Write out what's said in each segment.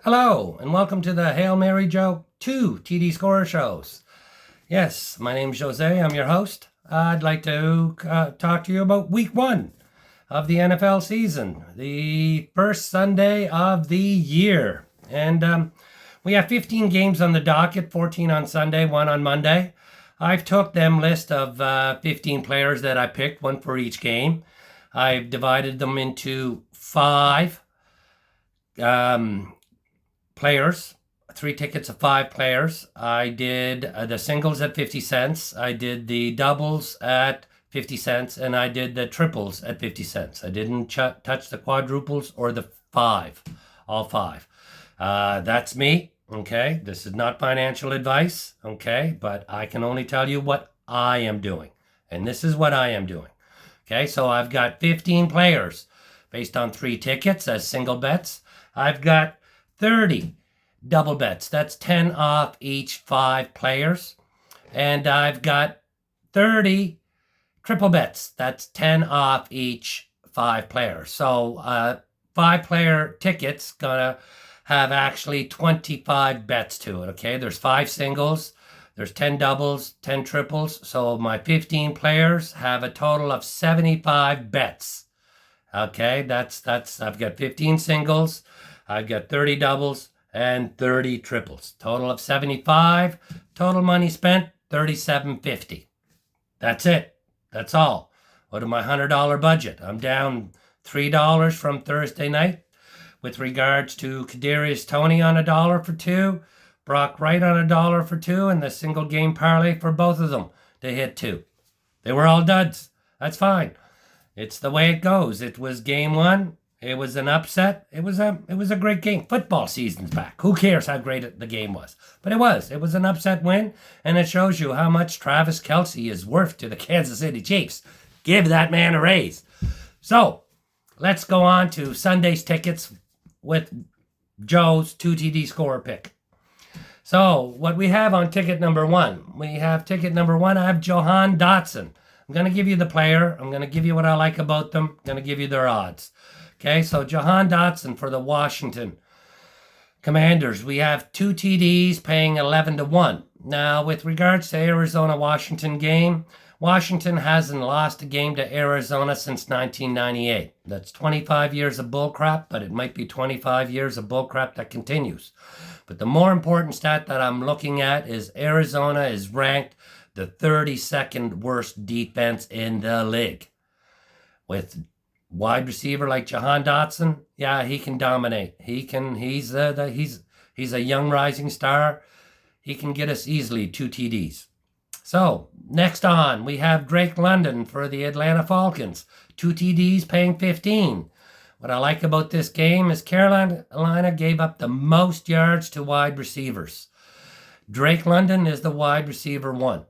Hello, and welcome to the Hail Mary Joe 2 TD Scorer shows. Yes, my name's Jose. I'm your host. I'd like to talk to you about week 1 of the NFL season, the first Sunday of the year. And we have 15 games on the docket, 14 on Sunday, 1 on Monday. I've took them list of 15 players that I picked, one for each game. I've divided them into 5 players, 3 tickets of 5 players. I did the singles at 50 cents. I did the doubles at 50 cents, and I did the triples at 50 cents. I didn't touch the quadruples or the 5, all 5. That's me, okay? This is not financial advice, okay? But I can only tell you what I am doing, and this is what I am doing. Okay, so I've got 15 players based on 3 tickets as single bets. I've got 30 double bets. That's 10 off each 5 players. And I've got 30 triple bets. That's 10 off each 5 players. So 5-player tickets gonna have actually 25 bets to it. Okay, there's 5 singles, there's 10 doubles, 10 triples. So my 15 players have a total of 75 bets. Okay, that's I've got 15 singles, I've got 30 doubles and 30 triples. Total of 75. Total money spent $37.50. That's it. That's all. Out of my $100 budget, I'm down $3 from Thursday night. With regards to Kadarius Toney on $1 for 2, Brock Wright on $1 for 2, and the single game parlay for both of them to hit 2. They were all duds. That's fine. It's the way it goes. It was game 1. It was an upset. It was a great game. Football season's back. Who cares how great the game was? But it was. It was an upset win, and it shows you how much Travis Kelce is worth to the Kansas City Chiefs. Give that man a raise. So, let's go on to Sunday's tickets with Joe's 2 TD scorer pick. So, what we have on ticket number 1. I have Jahan Dotson. I'm going to give you the player. I'm going to give you what I like about them. I'm going to give you their odds. Okay, so Jahan Dotson for the Washington Commanders. We have 2 TDs paying 11-1. Now, with regards to Arizona-Washington game, Washington hasn't lost a game to Arizona since 1998. That's 25 years of bullcrap, but it might be 25 years of bullcrap that continues. But the more important stat that I'm looking at is Arizona is ranked the 32nd worst defense in the league. With wide receiver like Jahan Dotson, yeah, he can dominate. He's a young rising star. He can get us easily 2 TDs. So, next on, we have Drake London for the Atlanta Falcons. 2 TDs paying 15. What I like about this game is Carolina gave up the most yards to wide receivers. Drake London is the wide receiver 1.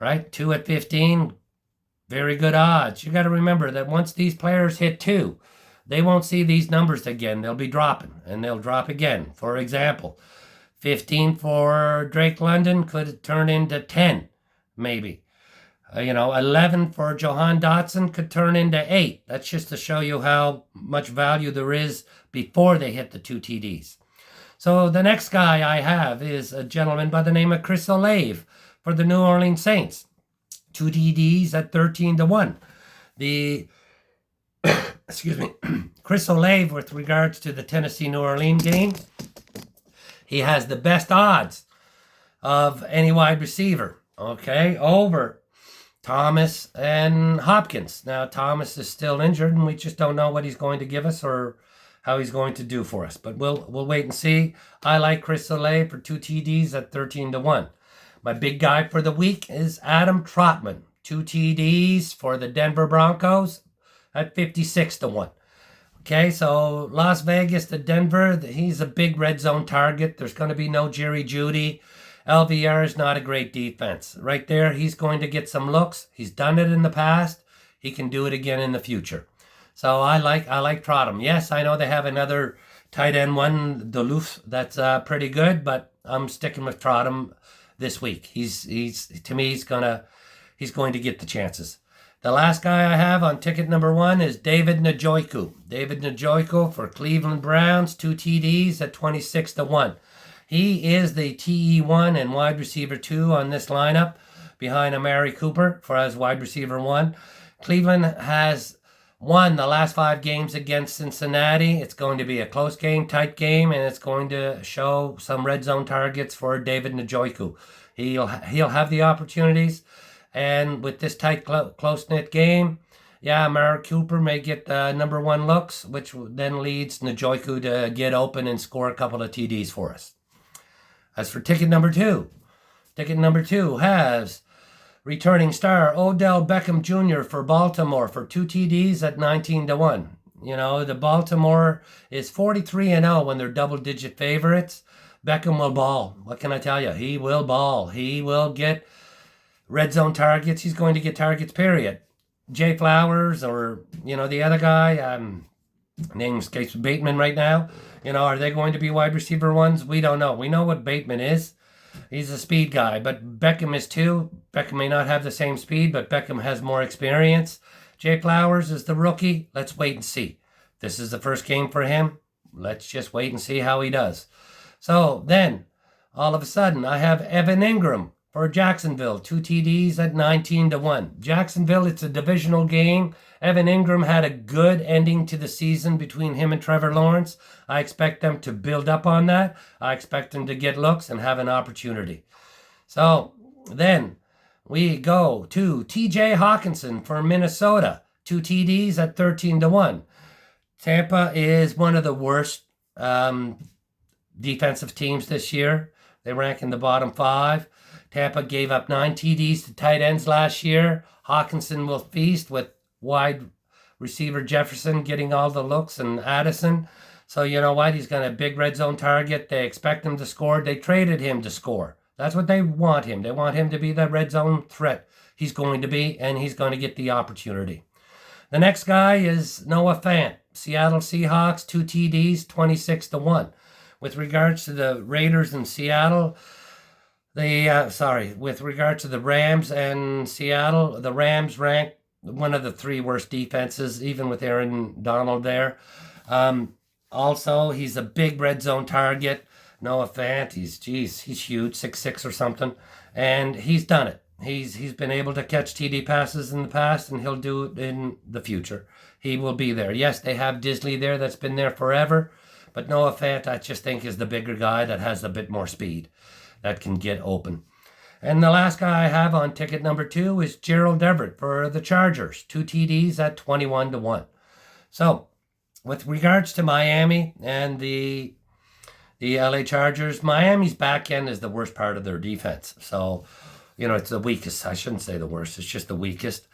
Right? 2 at 15. Very good odds. You got to remember that once these players hit 2, they won't see these numbers again. They'll be dropping, and they'll drop again. For example, 15 for Drake London could turn into 10, maybe. 11 for Jahan Dotson could turn into 8. That's just to show you how much value there is before they hit the 2 TDs. So the next guy I have is a gentleman by the name of Chris Olave for the New Orleans Saints. 2 TDs at 13-1. Chris Olave, with regards to the Tennessee-New Orleans game, he has the best odds of any wide receiver, okay, over Thomas and Hopkins. Now, Thomas is still injured, and we just don't know what he's going to give us or how he's going to do for us. But we'll wait and see. I like Chris Olave for 2 TDs at 13-1. My big guy for the week is Adam Trotman. 2 TDs for the Denver Broncos at 56-1. Okay, so Las Vegas to Denver, he's a big red zone target. There's going to be no Jerry Jeudy. LVR is not a great defense. Right there, he's going to get some looks. He's done it in the past. He can do it again in the future. So I like Trotman. Yes, I know they have another tight end one, Duluth, that's pretty good, but I'm sticking with Trotman this week. He's going to get the chances. The last guy I have on ticket number 1 is David Njoku. David Njoku for Cleveland Browns, 2 TDs at 26 to 1. He is the TE1 and wide receiver 2 on this lineup behind Amari Cooper for as wide receiver 1. Cleveland has won the last 5 games against Cincinnati. It's going to be a close game, tight game, and it's going to show some red zone targets for David Njoku. He'll have the opportunities. And with this tight, close-knit game, yeah, Amari Cooper may get number 1 looks, which then leads Njoku to get open and score a couple of TDs for us. As for ticket number 2 has returning star Odell Beckham Jr. for Baltimore for 2 TDs at 19 to 1. You know, the Baltimore is 43-0 when they're double-digit favorites. Beckham will ball. What can I tell you? He will ball. He will get red zone targets. He's going to get targets, period. Jay Flowers or, the other guy, name escapes Bateman right now. Are they going to be wide receiver 1s? We don't know. We know what Bateman is. He's a speed guy, but Beckham is too. Beckham may not have the same speed, but Beckham has more experience. Jay Flowers is the rookie. Let's wait and see. This is the first game for him. Let's just wait and see how he does. So then, all of a sudden, I have Evan Ingram for Jacksonville, 2 TDs at 19 to 1. Jacksonville, it's a divisional game. Evan Ingram had a good ending to the season between him and Trevor Lawrence. I expect them to build up on that. I expect them to get looks and have an opportunity. So then we go to TJ Hawkinson for Minnesota, 2 TDs at 13 to 1. Tampa is one of the worst defensive teams this year. They rank in the bottom 5. Tampa gave up 9 TDs to tight ends last year. Hawkinson will feast with wide receiver Jefferson getting all the looks and Addison. So you know what? He's got a big red zone target. They expect him to score. They traded him to score. That's what they want him. They want him to be the red zone threat. He's going to be, and he's going to get the opportunity. The next guy is Noah Fant. Seattle Seahawks, 2 TDs, 26 to 1. With regards to the Raiders in Seattle, with regard to the Rams and Seattle, the Rams rank one of the 3 worst defenses, even with Aaron Donald there. Also, he's a big red zone target. Noah Fant, he's huge, 6'6" or something, and he's done it. He's been able to catch TD passes in the past, and he'll do it in the future. He will be there. Yes, they have Disley there that's been there forever, but Noah Fant, I just think, is the bigger guy that has a bit more speed that can get open. And the last guy I have on ticket number 2 is Gerald Everett for the Chargers, 2 TDs at 21 to 1. So, with regards to Miami and the LA Chargers, Miami's back end is the worst part of their defense. So, it's the weakest. I shouldn't say the worst. It's just the weakest.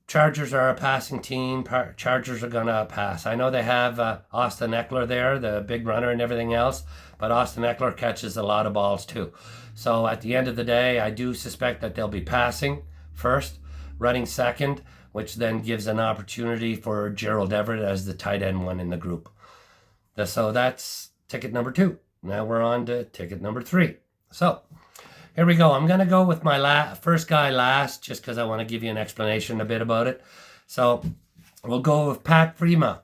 Chargers are a passing team. Chargers are going to pass. I know they have Austin Eckler there, the big runner and everything else, but Austin Eckler catches a lot of balls too. So at the end of the day, I do suspect that they'll be passing first, running second, which then gives an opportunity for Gerald Everett as the tight end 1 in the group. So that's ticket number 2. Now we're on to ticket number 3. So here we go. I'm going to go with my first guy last, just because I want to give you an explanation a bit about it. So we'll go with Pat Freeman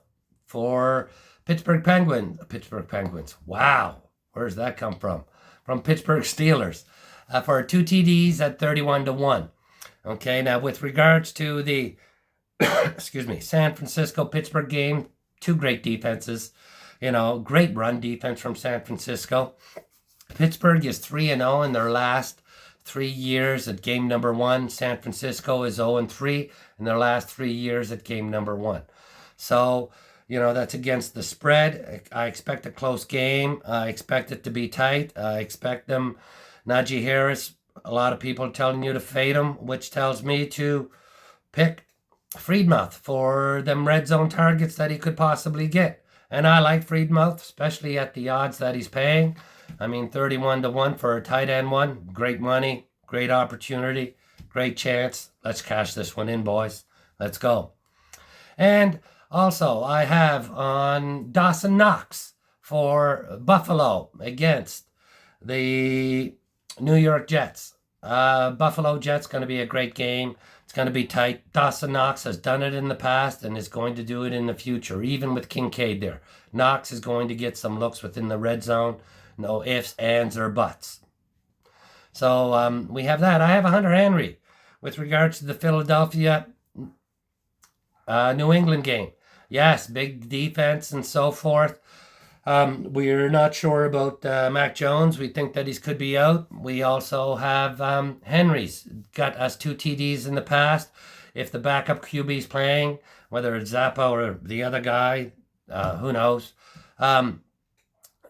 for Pittsburgh Penguins. Wow. Where's that come from? From Pittsburgh Steelers for 2 TDs at 31 to 1. Okay, now with regards to the San Francisco-Pittsburgh game, 2 great defenses. Great run defense from San Francisco. Pittsburgh is 3-0 in their last 3 years at game number 1. San Francisco is 0-3 in their last 3 years at game number 1. So, that's against the spread. I expect a close game. I expect it to be tight. I expect them. Najee Harris, a lot of people telling you to fade him, which tells me to pick Friedmuth for them red zone targets that he could possibly get. And I like Friedmuth, especially at the odds that he's paying. 31 to 1 for a tight end 1. Great money, great opportunity, great chance. Let's cash this one in, boys. Let's go. And also, I have on Dawson Knox for Buffalo against the New York Jets. Buffalo Jets going to be a great game. It's going to be tight. Dawson Knox has done it in the past and is going to do it in the future, even with Kincaid there. Knox is going to get some looks within the red zone. No ifs, ands, or buts. So we have that. I have a Hunter Henry with regards to the Philadelphia New England game. Yes, big defense and so forth. We're not sure about Mac Jones. We think that he could be out. We also have Henry's got us 2 TDs in the past. If the backup QB's playing, whether it's Zappa or the other guy, who knows?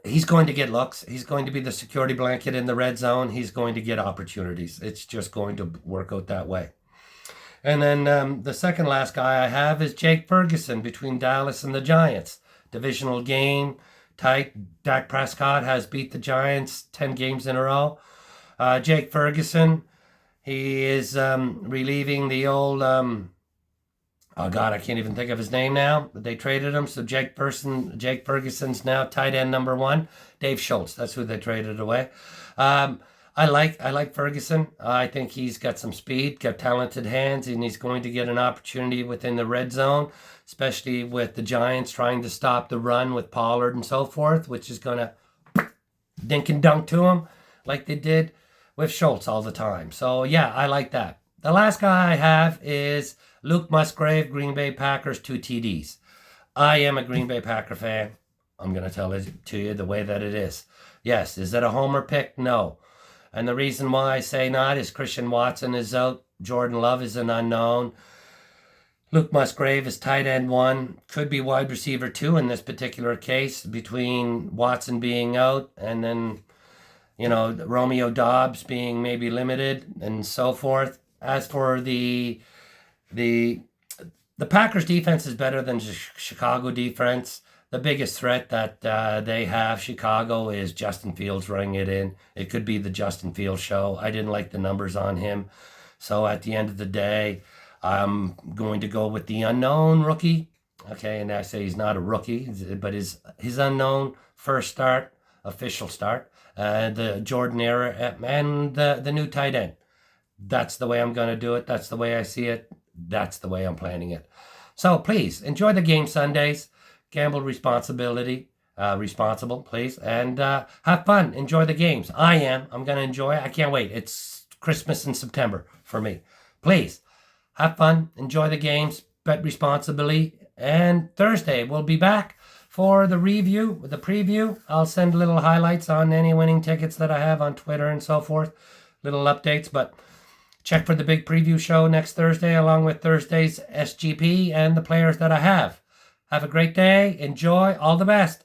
He's going to get looks. He's going to be the security blanket in the red zone. He's going to get opportunities. It's just going to work out that way. And then the second last guy I have is Jake Ferguson between Dallas and the Giants. Divisional game, tight. Dak Prescott has beat the Giants 10 games in a row. Jake Ferguson, he is relieving the old... oh, God, I can't even think of his name now. They traded him, so Jake Ferguson's now tight end number 1. Dave Schultz, that's who they traded away. I like Ferguson. I think he's got some speed, got talented hands, and he's going to get an opportunity within the red zone, especially with the Giants trying to stop the run with Pollard and so forth, which is going to dink and dunk to him like they did with Schultz all the time. So, yeah, I like that. The last guy I have is Luke Musgrave, Green Bay Packers, 2 TDs. I am a Green Bay Packer fan. I'm going to tell it to you the way that it is. Yes, is it a homer pick? No. And the reason why I say not is Christian Watson is out. Jordan Love is an unknown. Luke Musgrave is tight end 1. Could be wide receiver 2 in this particular case between Watson being out and then, Romeo Doubs being maybe limited and so forth. As for the Packers defense is better than the Chicago defense. The biggest threat that they have, Chicago, is Justin Fields running it in. It could be the Justin Fields show. I didn't like the numbers on him. So at the end of the day, I'm going to go with the unknown rookie. Okay, and I say he's not a rookie, but his unknown first start, official start, the Jordan era, and the new tight end. That's the way I'm going to do it. That's the way I see it. That's the way I'm planning it. So please enjoy the game Sundays. Gamble responsible, please, and have fun. Enjoy the games. I am. I'm going to enjoy it. I can't wait. It's Christmas in September for me. Please have fun. Enjoy the games. Bet responsibly. And Thursday we'll be back for the preview. I'll send little highlights on any winning tickets that I have on Twitter and so forth. Little updates, but check for the big preview show next Thursday along with Thursday's SGP and the players that I have. Have a great day. Enjoy. All the best.